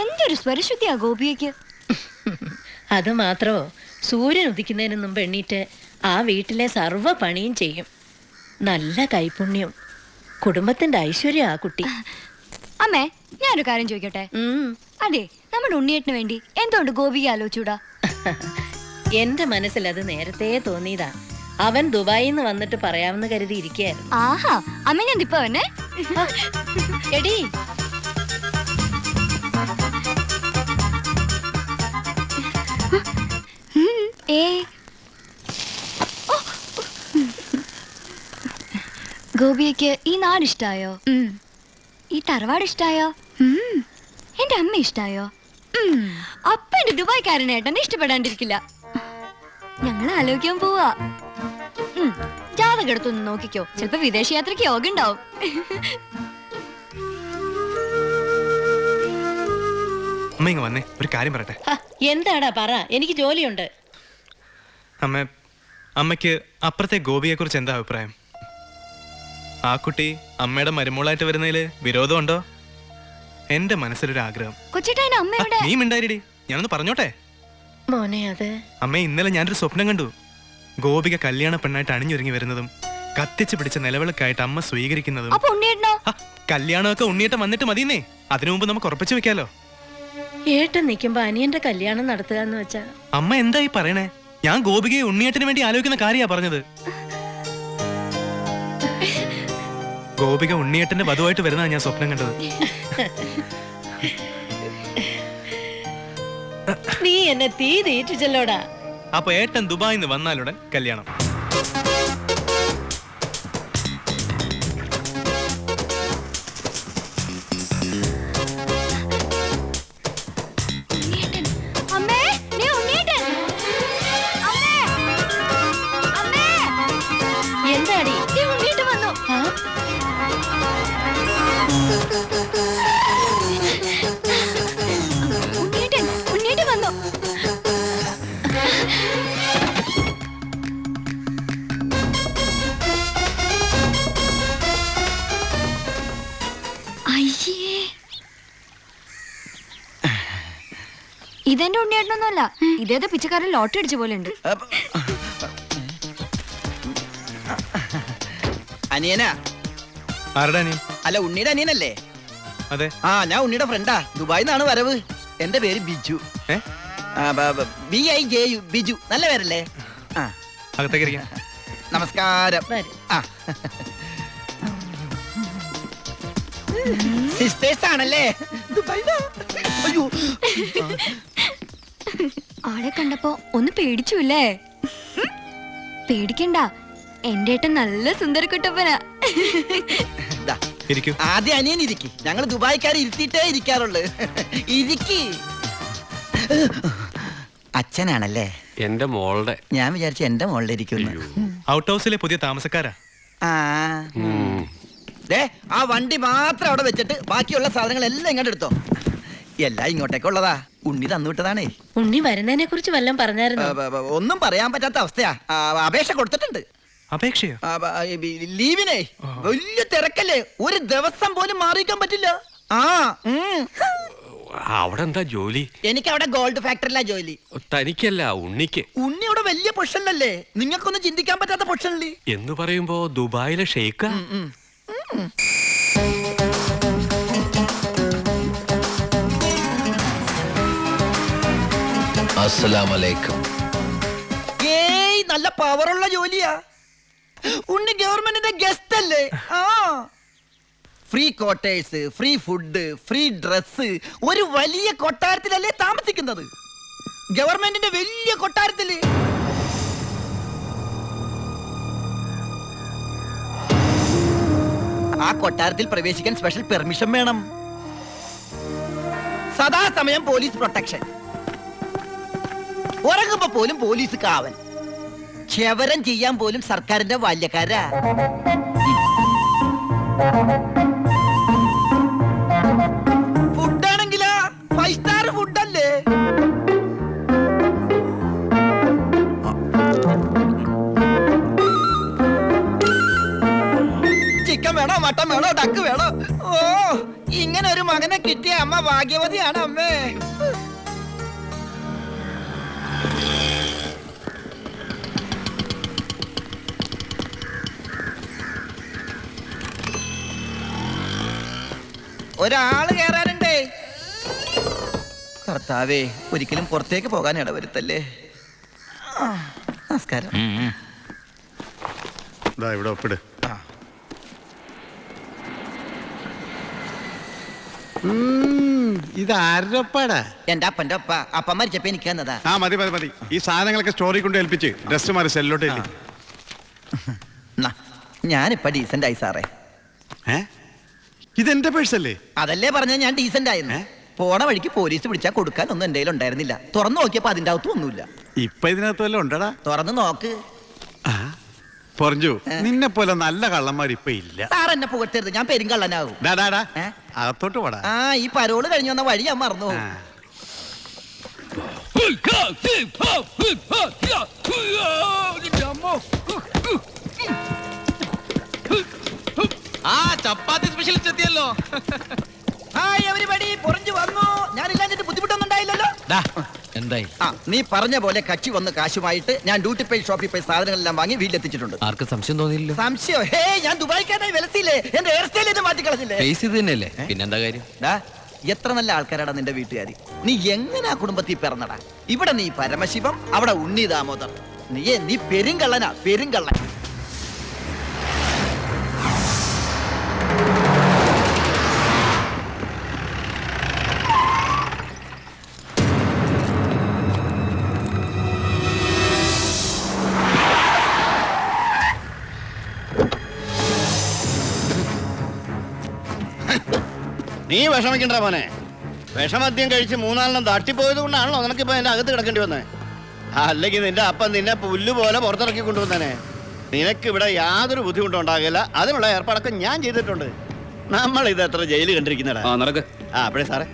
എന്തൊരു സ്വരശുദ്ധിയാ ഗോപിയയ്ക്ക്. അത് മാത്രമോ, സൂര്യൻ ഉദിക്കുന്നതിന് മുമ്പ് എണ്ണീറ്റ് ആ വീട്ടിലെ സർവ്വ പണിയും ചെയ്യും. നല്ല കൈപുണ്യം, കുടുംബത്തിന്റെ ഐശ്വര്യം ആ കുട്ടി. അമ്മേ, ഞാനൊരു കാര്യം ചോദിക്കട്ടെ? അതെ, നമ്മുടെ ഉണ്ണിയേട്ടന് വേണ്ടി എന്തുകൊണ്ട് ഗോപിക ആലോചിച്ചൂടാ? എന്റെ മനസ്സിൽ അത് നേരത്തെ തോന്നിയതാ. അവൻ ദുബായിൽ നിന്ന് വന്നിട്ട് പറയാമെന്ന് കരുതി ഇരിക്കുകയായിരുന്നു. ആഹാ, അമ്മ ഞാൻ ഇപ്പൊ വന്നെ. എടി, ഗോപിയയ്ക്ക് ഈ നാട് ഇഷ്ടായോ? ഈ തറവാട് ഇഷ്ടായോ? എന്റെ അമ്മ ഇഷ്ടായോ? അപ്പ എന്റെ ദുബായ്ക്കാരനേട്ടനെ ഇഷ്ടപ്പെടാണ്ടിരിക്കില്ല. ഞങ്ങൾ ആലോചിക്കാൻ പോവാ. ജാതകം എടുത്തൊന്ന് നോക്കിക്കോ, ചിലപ്പോ വിദേശ യാത്രക്ക് യോഗ ഉണ്ടാവും. വന്നേ, ഒരു കാര്യം പറയട്ടെ. എന്താടാ പറ, എനിക്ക് ജോലിയുണ്ട്. അമ്മയ്ക്ക് അപ്പുറത്തെ ഗോപിയെ കുറിച്ച് എന്താ അഭിപ്രായം? ആ കുട്ടി അമ്മയുടെ മരുമോളായിട്ട് വരുന്നതില് വിരോധമുണ്ടോ? എന്റെ മനസ്സിലൊരു ആഗ്രഹം. നീ മിണ്ടായിരടി, ഞാനൊന്ന് പറഞ്ഞോട്ടെ. മോനെ, അത് അമ്മേ, ഇന്നലെ ഞാനൊരു സ്വപ്നം കണ്ടു. ഗോപിക കല്യാണ പെണ്ണായിട്ട് അണിഞ്ഞൊരുങ്ങി വരുന്നതും കത്തിച്ച് പിടിച്ച നിലവിളക്കായിട്ട് അമ്മ സ്വീകരിക്കുന്നതും. കല്യാണമൊക്കെ ഉണ്ണിയേട്ടൻ വന്നിട്ട് മതിയെന്നേ. അതിനു മുമ്പ് നമുക്ക് ഉറപ്പിച്ചു വെക്കാലോ. ഏട്ടൻ നിൽക്കുമ്പോ അനിയന്റെ കല്യാണം നടത്തുക എന്ന് വെച്ചാ അമ്മ എന്തായി പറയണേ? ഞാൻ ഗോപികയെ ഉണ്ണിയേട്ടന് വേണ്ടി ആലോചിക്കുന്ന കാര്യാ പറഞ്ഞത്. ഗോപിക ഉണ്ണിയേട്ടന്റെ വധുവായിട്ട് വരുന്നതാ ഞാൻ സ്വപ്നം കണ്ടത്. നീ എന്നെ തീ തീറ്റിച്ചല്ലോടാ. അപ്പൊ ഏട്ടൻ ദുബായിൽ നിന്ന് വന്നാലുടൻ കല്യാണം. എന്താടി? ഇതെന്റെ ഉണ്ണിയേട്ടനൊന്നുമല്ല, ഇതേതോ പിച്ചക്കാരൻ ലോട്ടറി അടിച്ച പോലെ ഉണ്ട്. അനിയനാ? ആരുടെ അനിയൻ? അല്ല, ഉണ്ണിയുടെ അനിയനല്ലേ? അതെ. ആ, ഞാൻ ഉണ്ണിയുടെ ഫ്രണ്ടാ. ദുബായിൽ നിന്നാണ് വരവ്. എന്റെ പേര് ബിജു. BIJU, ബിജു. നല്ല പേരല്ലേ? നമസ്കാരം. സിസ്റ്റേഴ്സ് ആണല്ലേ? ആളെ കണ്ടപ്പോ ഒന്ന് പേടിച്ചുല്ലേ? പേടിക്കണ്ട, എന്റെ ഏട്ടൻ നല്ല സുന്ദരക്കുട്ടപ്പനാ. ആദ്യം അനിയൻ ഇരിക്കി. ഞങ്ങൾ ദുബായിക്കാരെ ഇരുത്തിയിട്ടേ ഇരിക്കാറുള്ളു. ഇരിക്കി. അച്ഛനാണല്ലേ? എന്റെ മോളുടെ. ഞാൻ വിചാരിച്ചു എന്റെ മോളുടെ ഇരിക്കുന്നു. ഔട്ട് ഹൗസിലെ പുതിയ താമസക്കാരാ. ആ വണ്ടി മാത്രം അവിടെ വെച്ചിട്ട് ബാക്കിയുള്ള സാധനങ്ങൾ എല്ലാം ഇങ്ങോട്ട് എടുത്തോ. എല്ലാം ഇങ്ങോട്ടേക്കുള്ളതാ. ഉണ്ണി തന്നുവിട്ടതാണേ. ഉണ്ണി വരുന്നതിനെ കുറിച്ച് വല്ലതും പറഞ്ഞായിരുന്നു? ഒന്നും പറയാൻ പറ്റാത്ത അവസ്ഥയാ. അപേക്ഷ കൊടുത്തിട്ടുണ്ട്. അപേക്ഷയോ? ലീവിനെ. വലിയ തിരക്കല്ലേ, ഒരു ദിവസം പോലും മാറിയിക്കാൻ പറ്റില്ല. അവിടെ എന്താ ജോലി? എനിക്ക് അവിടെ ഗോൾഡ് ഫാക്ടറിയിലാ ജോലി. തനിക്കല്ല, ഉണ്ണിക്ക്. ഉണ്ണി അവിടെ വലിയ പൊസിഷനിലല്ലേ? നിങ്ങൾക്കൊന്നും ചിന്തിക്കാൻ പറ്റാത്ത പൊസിഷനില് എന്ന് പറയുമ്പോ ദുബായിലെ ഷെയ്ക്കാ. അസ്സലാമലൈക്കും. ഏയ്, നല്ല പവറുള്ള ജോലിയാ. ഉണ്ണി ഗവൺമെന്റിന്റെ ഗസ്റ്റ് അല്ലേ? Free quarters, free food, free dress. ഒരു വലിയ കൊട്ടാരത്തിലല്ലേ താമസിക്കുന്നത്? ഗവൺമെന്റിന്റെ വലിയ കൊട്ടാരത്തില്. ആ കൊട്ടാരത്തിൽ പ്രവേശിക്കാൻ സ്പെഷ്യൽ പെർമിഷൻ വേണം. സദാസമയം പോലീസ് പ്രൊട്ടക്ഷൻ. ഉറങ്ങുമ്പോ പോലും പോലീസ് കാവൽ. ക്ഷവരം ചെയ്യാൻ പോലും സർക്കാരിന്റെ ബാല്യക്കാരാ. ഫുഡാണെങ്കിലാ 5 സ്റ്റാർ ഫുഡല്ലേ? ചിക്കൻ വേണോ, മട്ടൻ വേണോ, ഡക്ക് വേണോ? ഓ, ഇങ്ങനെ ഒരു മകനെ കിട്ടിയ അമ്മ ഭാഗ്യവതിയാണ് അമ്മേ. ഒരാള് കേറാനുണ്ടേ. കർത്താവേ, ഒരിക്കലും പുറത്തേക്ക് പോകാൻ ഇടവരുത്തല്ലേ. നമസ്കാരം. ഇവിടെ ഒപ്പിട്. ഇത് ആരപ്പാടാ? എന്റെ അപ്പന്റെ ഒപ്പ. അപ്പം മരിച്ചപ്പോ എനിക്ക് തന്നതാ. ആ മതി മതി മതി. ഈ സാധനങ്ങളൊക്കെ സ്റ്റോറി കൊണ്ട് ഏൽപ്പിച്ച് ഡ്രസ് മാറി സെല്ലോട്ട്. ഞാനിപ്പ ഡീസന്റ് ആയി സാറേ. ഇതെന്റെ പേഴ്സല്ലേ? അതല്ലേ പറഞ്ഞ ഞാൻ ഡീസന്റ് ആയിരുന്നു. പോണ വഴിക്ക് പോലീസ് പിടിച്ചാൽ കൊടുക്കാനൊന്നും എന്റെ കയ്യിൽ ഉണ്ടായിരുന്നില്ല. തുറന്നു നോക്കിയപ്പോ അതിന്റെ അകത്തും ഒന്നുമില്ല. ഇപ്പൊ ഇതിനകത്ത് വല്ലതും ഉണ്ടടാ? തുറന്നു നോക്ക്. പറഞ്ഞു നിന്നെ പോലെ നല്ല കള്ളന്മാർ ഇപ്പൊ ഇല്ല. സാർ എന്നെ പുകഴ്ത്തരുത്, ഞാൻ പെരുങ്കള്ളനാകും. അകത്തോട്ട് പോടാ. ആ ഈ പരോള് കഴിഞ്ഞു വന്ന വഴി ഞാൻ മറന്നു. ആ ചപ്പാത്തി സ്പെഷ്യലിസ്റ്റ് എത്തിയല്ലോ. ഹായ് എവരിബഡി, പൊറിഞ്ഞു വന്നു. ഞാനില്ലാഞ്ഞിട്ട് ബുദ്ധിമുട്ടൊന്നും ഉണ്ടായില്ലല്ലോ. എന്തായി? നീ പറഞ്ഞ പോലെ കക്ഷി വന്ന് കാശുമായിട്ട് ഞാൻ ഡ്യൂട്ടി പേ ഷോപ്പിൽ പോയി സാധനങ്ങളെല്ലാം വാങ്ങി വീട്ടിലെത്തിച്ചിട്ടുണ്ട്. ആർക്കും സംശയം തോന്നിയില്ലോ? സംശയം? ഹേ, ഞാൻ ദുബായിക്കാനായി വിലസില്ലേ? എന്റെ ഹെയർ സ്റ്റൈൽ എന്നെ മാറ്റി കളഞ്ഞില്ലേ? ഫേസ് ഇത് തന്നെയല്ലേ, പിന്നെന്താ കാര്യം? എത്ര നല്ല ആൾക്കാരാടാ നിന്റെ വീട്ടുകാരി. നീ എങ്ങനെ ആ കുടുംബത്തിൽ പിറന്നടാ? ഇവിടെ നീ പരമശിവം, അവിടെ ഉണ്ണി ദാമോദർ. നീ പെരുങ്കള്ളനാ, പെരുങ്കള്ളൻ. നീ വിഷമിക്കണ്ട മോനെ. വിഷമദ്യം കഴിച്ച് 4 തട്ടിപ്പോയത് കൊണ്ടാണല്ലോ നിനക്കിപ്പോ എന്റെ അകത്ത് കിടക്കേണ്ടി വന്നേ. അല്ലെങ്കിൽ നിന്റെ അപ്പൻ നിന്നെ പുല്ല് പോലെ പുറത്തിറക്കി കൊണ്ടുവന്നേനെ. നിനക്ക് ഇവിടെ യാതൊരു ബുദ്ധിമുട്ടും ഉണ്ടാകില്ല. അതിനുള്ള ഏർപ്പാടൊക്കെ ഞാൻ ചെയ്തിട്ടുണ്ട്. നമ്മൾ ഇത് എത്ര ജയില് കണ്ടിരിക്കുന്നടാ. നടക്ക്. അപ്പഴേ സാറേ,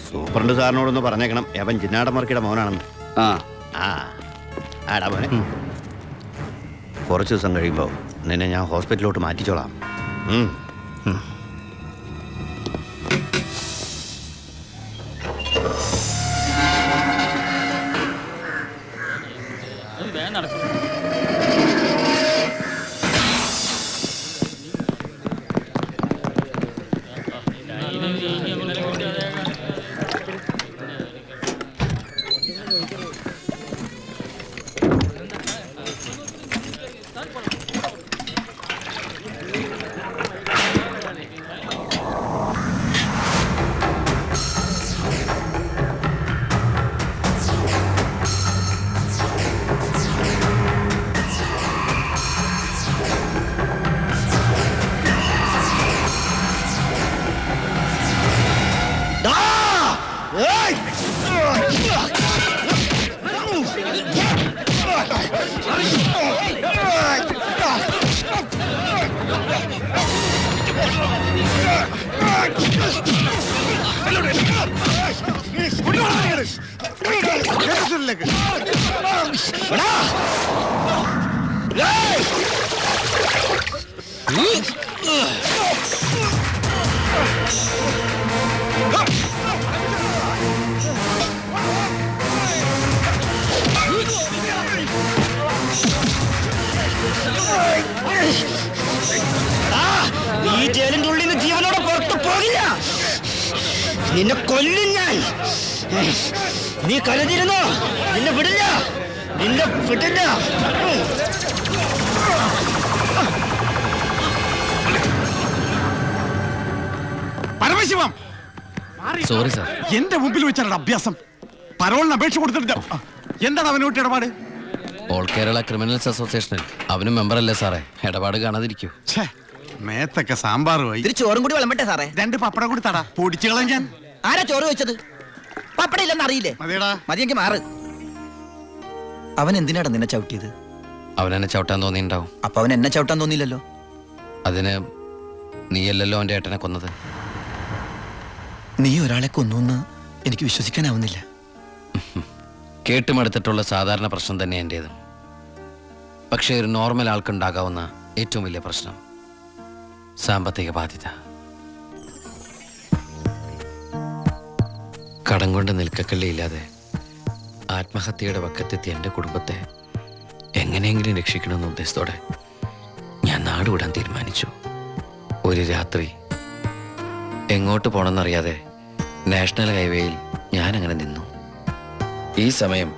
സൂപ്രണ്ട് സാറിനോടൊന്ന് പറഞ്ഞേക്കണം, അവൻ ചിന്നാടമർക്കിയുടെ മോനാണെന്ന്. ആടാ മോനെ, കുറച്ച് ദിവസം കഴിയുമ്പോ നിന്നെ ഞാൻ ഹോസ്പിറ്റലിലോട്ട് മാറ്റിച്ചോളാം. ഈ ജയിലിന്റെ ഉള്ളിൽ നിന്ന് ജീവനോടെ പുറത്തു പോകില്ല. നിന്നെ കൊല്ലും ഞാൻ. നീ കരുതിയിരുന്നോ? നിന്നെ വിടില്ല, നിന്നെ വിടില്ല. Paramasivam, sorry sir. എന്റെ മുമ്പിൽ വെച്ചാണ് അഭ്യാസം. പരോളിന് അപേക്ഷ കൊടുത്തിട്ട് എന്താണ് അവനോട്ട് ഇടപാട്? ഓൾ കേരള ക്രിമിനൽസ് അസോസിയേഷനിൽ അവനും മെമ്പറല്ലേ സാറേ, ഇടപാട് കാണാതിരിക്കൂ. മേത്തൊക്കെ സാമ്പാറുമായി. ഇതിൽ ചോറും കൂടി വിളമ്പട്ടെ സാറേ? 2 പപ്പടം കൂടി തടാ, പൊടിച്ചു കളഞ്ഞാൻ. ആരാ ചോറ് വെച്ചത്? പപ്പടം ഇല്ലെന്ന് അറിയില്ലേ? മതിയെങ്കിൽ മാറ്. അവൻ എന്തിനാടാ നിന്നെ ചവിട്ടിയത്? അവനെന്നെ ചവിട്ടാൻ തോന്നിയിട്ടുണ്ടാവും. അപ്പൊ അവൻ എന്നെ ചവിട്ടാൻ തോന്നിയില്ലല്ലോ. അതിന് നീയല്ലല്ലോ അവന്റെ ഏട്ടനെ കൊന്നത്. നീ ഒരാളെ കൊന്നു എനിക്ക് വിശ്വസിക്കാനാവുന്നില്ല. കേട്ടുമെടുത്തിട്ടുള്ള സാധാരണ പ്രശ്നം തന്നെ എൻ്റേതും. പക്ഷേ ഒരു നോർമൽ ആൾക്കുണ്ടാകാവുന്ന ഏറ്റവും വലിയ പ്രശ്നം സാമ്പത്തിക ബാധ്യത. കടം കൊണ്ട് നിൽക്കക്കള്ളിയില്ലാതെ ആത്മഹത്യയുടെ വക്കത്തെത്തി എൻ്റെ കുടുംബത്തെ എങ്ങനെയെങ്കിലും രക്ഷിക്കണമെന്ന ഉദ്ദേശത്തോടെ ഞാൻ നാടുവിടാൻ തീരുമാനിച്ചു. ഒരു രാത്രി എങ്ങോട്ട് പോകണമെന്നറിയാതെ നാഷണൽ ഹൈവേയിൽ ഞാൻ അങ്ങനെ നിന്നു. ഈ സമയം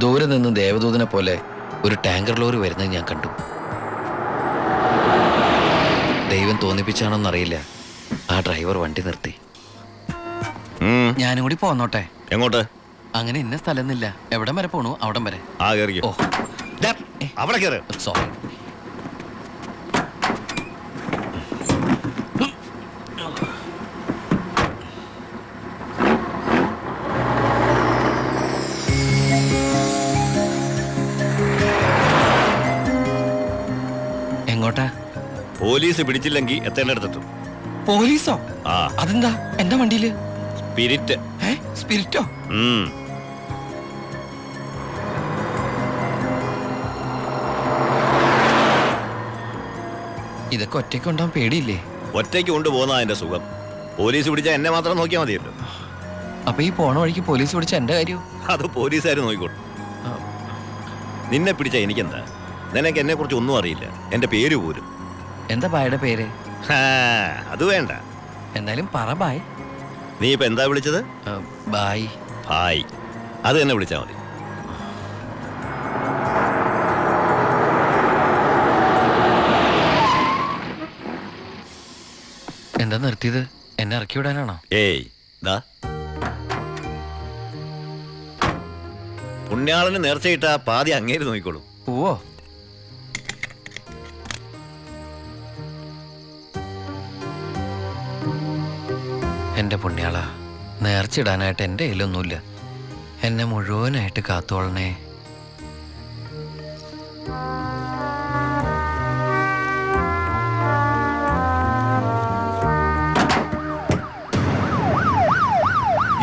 ദൂരെ നിന്ന് ദേവദൂതനെ പോലെ ഒരു ടാങ്കർ ലോറി വരുന്നത് ഞാൻ കണ്ടു. ദൈവം തോന്നിപ്പിച്ചാണോന്നറിയില്ല, ആ ഡ്രൈവർ വണ്ടി നിർത്തി. ഞാനും കൂടി പോന്നോട്ടെ? എങ്ങോട്ട്? അങ്ങനെ ഇന്ന സ്ഥലമൊന്നുമില്ല, എവിടം വരെ പോണു അവിടം വരെ. ആ കേറിക്കോ. ഓ അവിടെ കേറ്. സോറി. എങ്ങോട്ടാ? പോലീസ് പിടിച്ചില്ലെങ്കിൽ എത്തേണ്ടടുത്തെത്തും. പോലീസോ? ആ, അതെന്താ എന്റെ വണ്ടിയില്? സ്പിരിറ്റ്. സ്പിരിറ്റോ? ഇതൊക്കെ ഒറ്റയ്ക്ക് ഉണ്ടാവാൻ പേടിയില്ലേ? ഒറ്റയ്ക്ക് കൊണ്ടുപോകുന്ന അതിന്റെ സുഖം. പോലീസ് പിടിച്ചാൽ എന്നെ മാത്രം നോക്കിയാൽ മതിയല്ലോ. അപ്പൊ ഈ പോണ വഴിക്ക് പോലീസ് പിടിച്ച എന്റെ കാര്യം? അത് പോലീസുകാർ നോക്കിക്കോട്ടെ. നിന്നെ പിടിച്ച എനിക്കെന്താ? നിനക്ക് എന്നെ കുറിച്ച് ഒന്നും അറിയില്ല, എന്റെ പേര് പോലും. എന്താ ബായുടെ പേര്? അത് വേണ്ട. എന്നാലും പറ ബായ്. നീ ഇപ്പൊ എന്താ വിളിച്ചത്? ബായ്. ഹായ്, അത് തന്നെ വിളിച്ചാ മതി. എന്താ നിർത്തിയത്? എന്നെ ഇറക്കി വിടാനാണോ? ഏയ് ദാ, പുണ്യാളന് നേർച്ചയിട്ട പാതി അങ്ങേര് നോക്കിക്കോളൂ. ഓ, എന്റെ പുണ്യാള, നേർച്ചിടാനായിട്ട് എൻ്റെ കയ്യിലൊന്നുമില്ല. എന്നെ മുഴുവനായിട്ട് കാത്തോളണേ.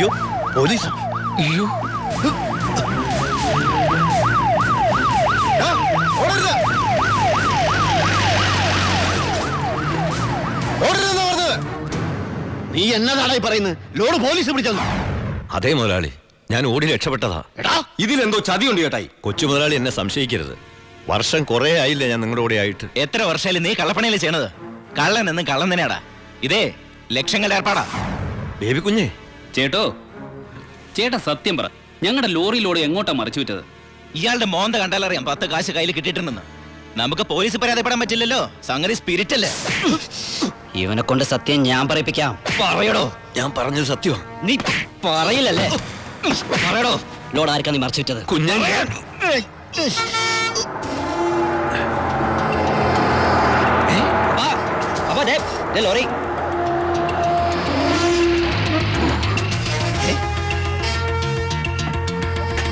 യ്യോ, പോലീസ്! അയ്യോ, നീ എന്നതാടാ ഈ പറയുന്നത്? ലോഡ് പോലീസ് പിടിച്ചെന്നു. അതേ മുതലാളി, ഞാൻ ഓടി രക്ഷപ്പെട്ടതാ. ഇതിലെന്തോ ചതിയുണ്ട് ചേട്ടായി. കൊച്ചു മുതലാളി എന്നെ സംശയിക്കരുത്. വർഷം കുറെ ആയില്ല ഞാൻ നിങ്ങളുടെ കൂടെ ആയിട്ട്. എത്ര വർഷമായാലും നീ കള്ളപ്പണിയല്ലേ ചെയ്യണത്? കള്ളൻ എന്നും കള്ളൻ തന്നെയാടാ. ഇതേ ലക്ഷങ്ങളുടെ ഏർപ്പാടാ. ബേബി കുഞ്ഞേ, ചേട്ടോ, ചേട്ടാ സത്യം പറ, ഞങ്ങളുടെ ലോറിയിലൂടെ എങ്ങോട്ടാ മറിച്ചു വിറ്റത്? ഇയാളുടെ മോന്ത കണ്ടാലറിയാം 10 കാശ് കയ്യിൽ കിട്ടിയിട്ടുണ്ടെന്ന്. നമുക്ക് പോലീസ് പരാതിപ്പെടാൻ പറ്റില്ലല്ലോ, സംഗതി സ്പിരിറ്റ് അല്ലേ. ഇവനെ കൊണ്ട് സത്യം ഞാൻ പറയിപ്പിക്കാം. പറയടോ. ഞാൻ പറഞ്ഞത് സത്യമാ. നീ പറയില്ലല്ലേ? പറയടോ, ലോഡ് ആർക്കാ നീ മറിച്ചു വിറ്റത്? കുഞ്ഞൻ അപ്പൊ ലോറി